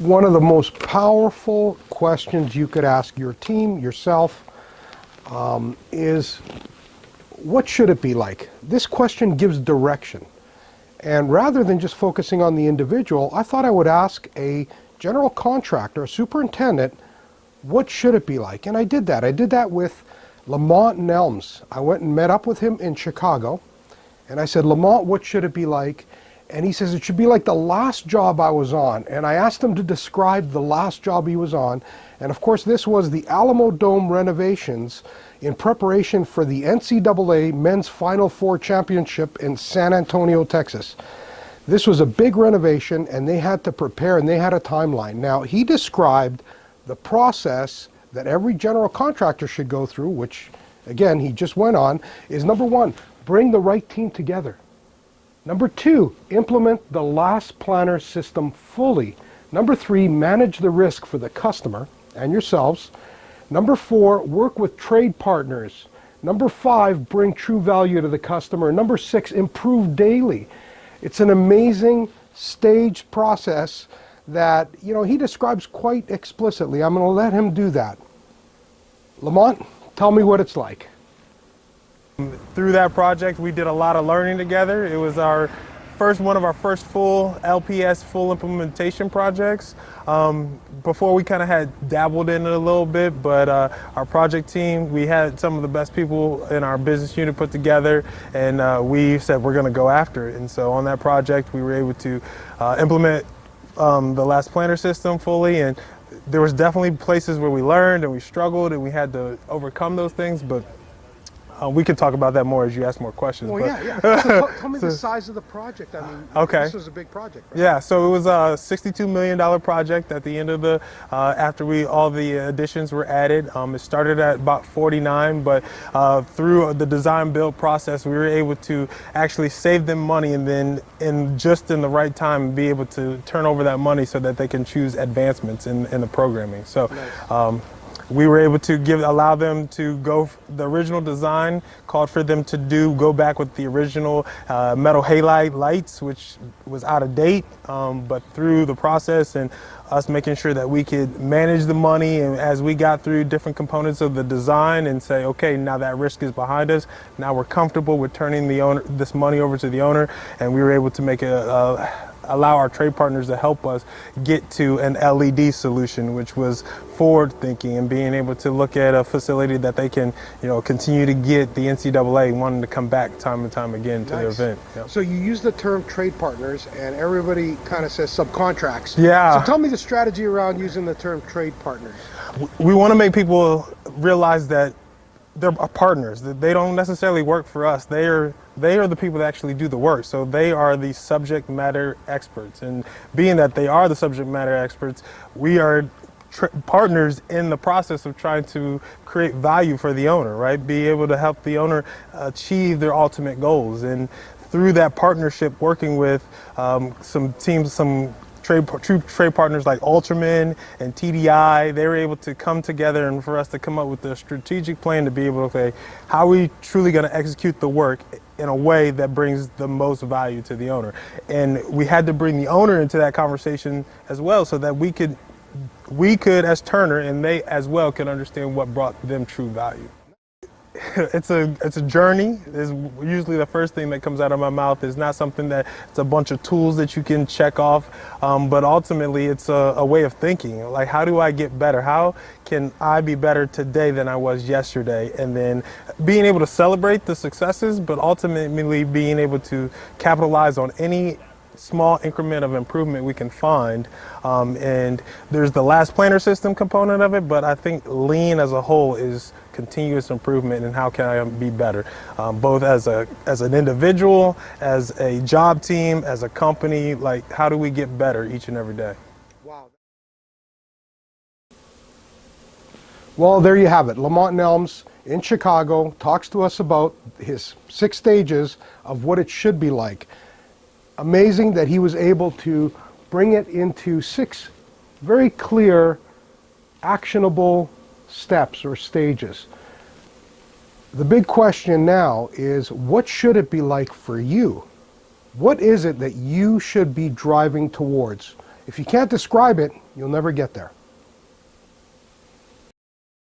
one of the most powerful questions you could ask your team, yourself, is what should it be like? This question gives direction. And rather than just focusing on the individual, I thought I would ask a general contractor, a superintendent, what should it be like? And I did that. I did that with Lamonte Nelms. I went and met up with him in Chicago, and I said, Lamont, what should it be like? And he says, it should be like the last job I was on. And I asked him to describe the last job he was on. And of course, this was the Alamo Dome renovations in preparation for the NCAA Men's Final Four Championship in San Antonio, Texas. This was a big renovation, and they had to prepare, and they had a timeline. Now, he described the process that every general contractor should go through, which, again, he just went on, is number one, bring the right team together. Number two, implement the last planner system fully. Number three, manage the risk for the customer and yourselves. Number four, work with trade partners. Number five, bring true value to the customer. Number six, improve daily. It's an amazing staged process that, you know, he describes quite explicitly. I'm going to let him do that. Lamont, tell me what it's like. Through that project, we did a lot of learning together. It was one of our first full LPS full implementation projects. Before we kind of had dabbled in it a little bit, but our project team, we had some of the best people in our business unit put together, and we said we're going to go after it. And so on that project, we were able to implement the last planner system fully, and there was definitely places where we learned and we struggled and we had to overcome those things, but we could talk about that more as you ask more questions. Well, yeah. So tell me the size of the project. I mean, okay. This was a big project, right? Yeah, so it was a $62 million project at the end of the, after all the additions were added. It started at about 49, but through the design build process, we were able to actually save them money and then just in the right time be able to turn over that money so that they can choose advancements in the programming. So. Nice. We were able to allow them to go, the original design called for them to go back with the original metal halide lights, which was out of date, but through the process and us making sure that we could manage the money, and as we got through different components of the design and say, okay, now that risk is behind us, now we're comfortable with turning this money over to the owner, and we were able to make allow our trade partners to help us get to an LED solution, which was forward thinking and being able to look at a facility that they can, you know, continue to get the NCAA wanting to come back time and time again to the event. Yep. So you use the term trade partners, and everybody kind of says subcontracts. Yeah. So tell me the strategy around using the term trade partners. We want to make people realize that they're partners. They don't necessarily work for us. They are the people that actually do the work. So they are the subject matter experts. And being that they are the subject matter experts, we are partners in the process of trying to create value for the owner, right? Be able to help the owner achieve their ultimate goals. And through that partnership, working with some teams, some true trade partners like Ultraman and TDI, they were able to come together and for us to come up with a strategic plan to be able to say, how are we truly going to execute the work in a way that brings the most value to the owner? And we had to bring the owner into that conversation as well so that we could as Turner and they as well could understand what brought them true value. It's a journey. Is usually the first thing that comes out of my mouth. Is not something that it's a bunch of tools that you can check off, but ultimately it's a way of thinking. Like, how do I get better? How can I be better today than I was yesterday? And then being able to celebrate the successes, but ultimately being able to capitalize on any small increment of improvement we can find. And there's the last planner system component of it, but I think lean as a whole is continuous improvement and how can I be better, both as an individual, as a job team, as a company. Like, how do we get better each and every day? Wow. Well, there you have it. Lamonte Nelms in Chicago talks to us about his 6 stages of what it should be like. Amazing that he was able to bring it into 6 very clear, actionable steps or stages. The big question now is, what should it be like for you? What is it that you should be driving towards? If you can't describe it, you'll never get there.